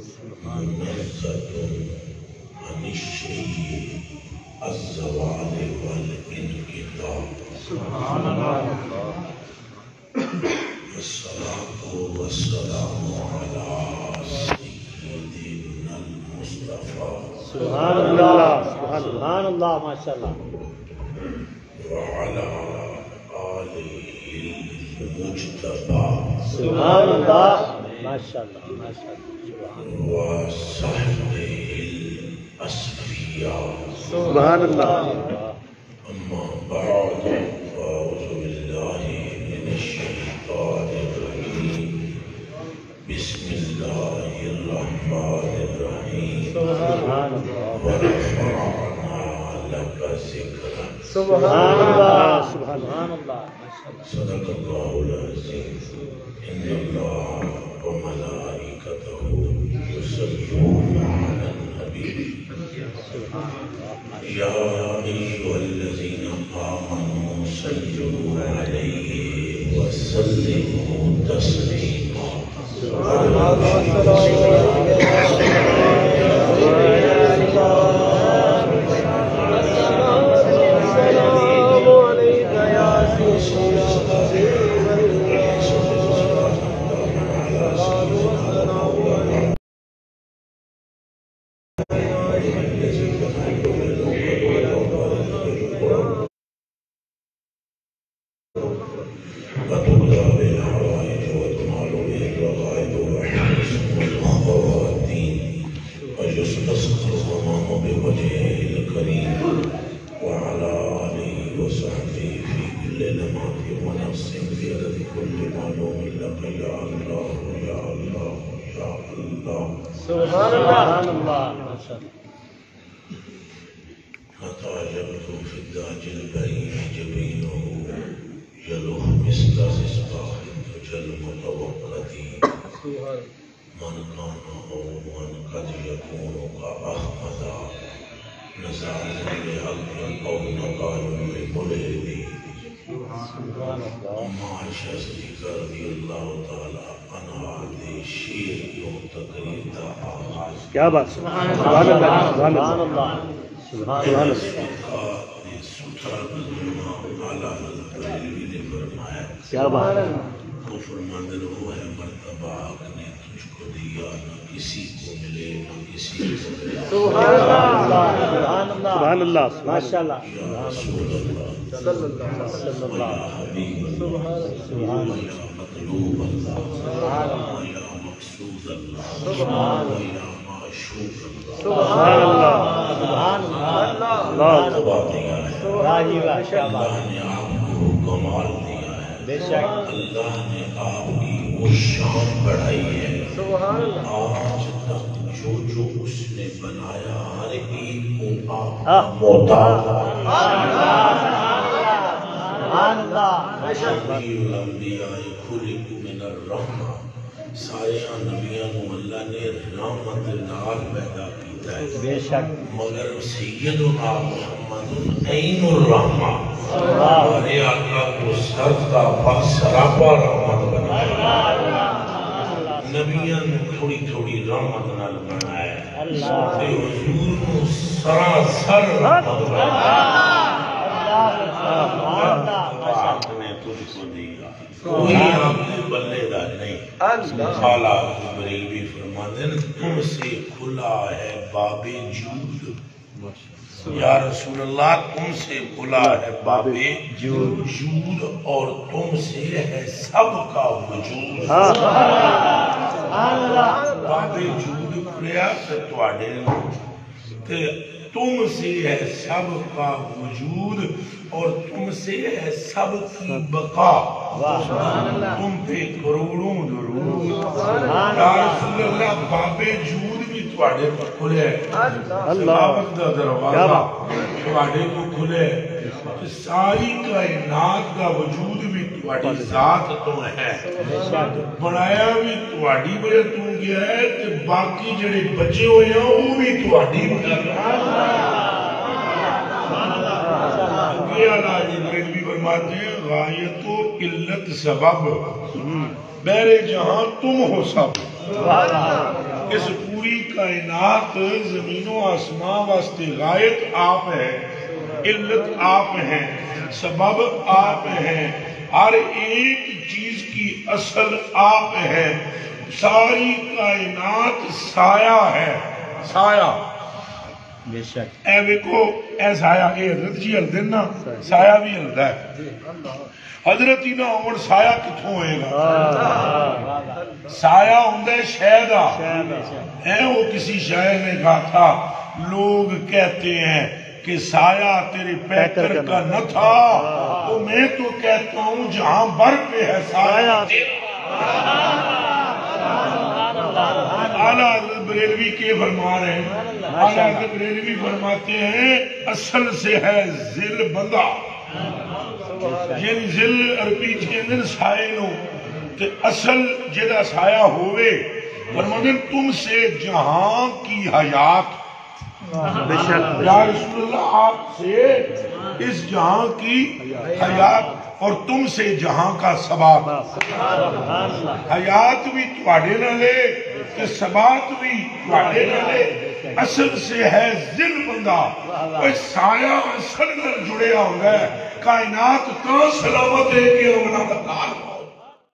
منزہ عن الشیء الزوال والانقطاع سبحان اللہ والصلاة والسلام على سیدنا المصطفیٰ سبحان اللہ سبحان اللہ ماشاء اللہ وعلى آلہ المجتبى سبحان اللہ ماشاء اللہ ماشاء اللہ وصحبہ الأصفیاء سبحان اللہ أما بعد فأعوذ بالله من الشيطان الرجيم بسم الله الرحمن الرحيم سبحان اللہ ورفعنا لك ذكرا سبحان اللہ سبحان اللہ صدق الله العظيم إن الله وملائكته يصلون على النبي يا أيها الذين آمنوا صلوا عليه وسلموا تسليما سبحان اللہ ماشاء اللہ فتعجبت في الداج البريء جبينه يلوح مثل مصباح الدجى المتوقد من كان أو من قد يكون كأحمد نزال لحق أو نقال لملهد عائشہ صدیقہ رضی اللہ تعالی عنہا دے شیر یوں تقریر دا آغاز کیا بات سبحان اللہ سبحان اللہ سبحان اللہ سترہ بزرگاں اعلیٰ حضرت علی نے فرمایا کیا بات وہ فرماندے وہ ہے مرتبہ نے تجھ کو دیا نہ کسی کو ملے نہ کسی کو ملے سبحان اللہ سبحان اللہ ماشاء اللہ یا رسول اللہ صلی اللہ یا حبیب اللہ سبحان یا مطلوب اللہ یا مقصود اللہ یا معشوق اللہ سبحان اللہ سبحان اللہ مرتبہ دیا ہے اللہ نے آپ کو کمال دیا ہے بے شک اللہ نے آپ کی وہ شان بڑھائی ہے سبحان اللہ آج تک جو اس نے بنایا ہر ایک کو آپ محتاج الانبیاء خلقوا من الرحمہ سارے نبیوں کو اللہ نے رحمت نال پیدا کیتا ہے بے شک مگر سیدنا محمد عین الرحمہ ہمارے آقا کو سردا سراپا رحمت بنایا نبیوں نے تھوڑی تھوڑی رحمت نال بنایا تے حضور کو سراسر رحمت بنایا آپ نے تجھ کو دیا کوئی آپ نے بلے دا نہیں خالہ جبریل بھی فرماتے ہیں تم سے کھلا ہے باب جود یا رسول اللہ تم سے کھلا ہے باب جود اور تم سے ہے سب کا وجود باب جود کھلیا تے تم سے ہے سب کا وجود اور تم سے ہے سب کی بقا تم پہ کروڑوں درود یا رسول اللہ باب جود بھی تواڈے پر کھلے سلامت دا دروازہ تواڈے کو کھلے ساری کائنات کا وجود بھی تواڈی ذات تو ہے بنایا بھی تواڈی وجہ تو گیا ہے تے باقی جڑے بچے ہوئے ہیں وہ بھی تواڈی وجہ بھی فرماتے ہیں غایت و قلت سبب بہر جہاں تم ہو سب اس پوری کائنات زمین و آسمان واسطے غایت آپ ہے، علت آپ ہیں، سبب آپ ہیں، ہر ایک چیز کی اصل آپ ہے، ساری کائنات سایہ ہے، سایہ بے شک اے ویکو اے سایہ اے حضرت جی ہل دینا سایہ بھی ہلدا ہے حضرت ہی نہ ہون سایہ کتھوں ہوئے گا سایہ ہوندہ شہدہ ہے وہ کسی شاعر نے کہا تھا لوگ کہتے ہیں کہ سایہ تیرے پیکر کا نہ تھا تو میں تو کہتا ہوں جہاں بر پہ ہے سایہ اعلیٰ حضرت بریلوی کے فرما رہے ہیں اعلیٰ حضرت بریلوی فرماتے ہیں اصل سے ہے ذل بندہ یعنی ذل عربی چیندن سائے نو کہ اصل جدہ سایہ ہوئے فرماتے ہیں تم سے جہاں کی حیات یا رسول اللہ آپ سے اس جہاں کی حیات اور تم سے جہاں کا ثبات حیات بھی تواڈے نہ لے کہ ثبات بھی تواڈے نہ لے اصل سے ہے ذل بندہ کوئی سایہ اصل نہ جڑیا ہوگا ہے کائنات تو سلامت ہے کہ انہوں نے